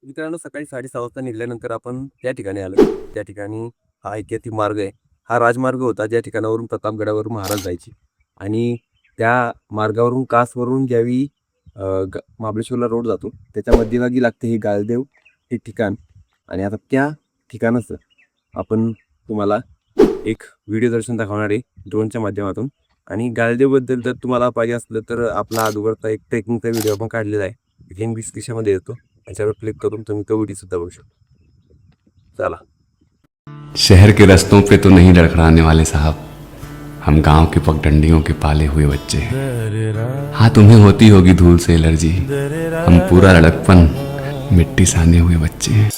मित्रांनो, सकाळी 6:30 वाजता निघाल्यानंतर आपण त्या ठिकाणी आलो. त्या ठिकाणी हा ऐतिहासिक मार्ग आहे. हा राजमार्ग होता ज्या ठिकाणावरून प्रतापगडावरून महाराज जायचे आणि त्या मार्गावरून कासवरून ज्यावेळी महाबळेश्वरला रोड जातो त्याच्या मध्यभागी लागते हे गालदेव हे ठिकाण. आणि आता त्या ठिकाणाचं आपण तुम्हाला एक व्हिडिओ दर्शन दाखवणार आहे ड्रोनच्या माध्यमातून. आणि गालदेवबद्दल जर तुम्हाला पाहिजे असलं तर आपला अगोदरचा एक ट्रेकिंगचा व्हिडिओ आपण काढलेला आहे. लिंक डिस्क्रिप्शनमध्ये येतो, त्याच्यावर क्लिक करून तुम्ही तो व्हिडिओ सुद्धा बघू शकता. चला. शहर के रस्तों पे तो नहीं लड़खड़ाने वाले साहब, हम गांव के पगडंडियों के पाले हुए बच्चे हैं। हाँ, तुम्हें होती होगी धूल से एलर्जी, हम पूरा लड़कपन मिट्टी साने हुए बच्चे हैं।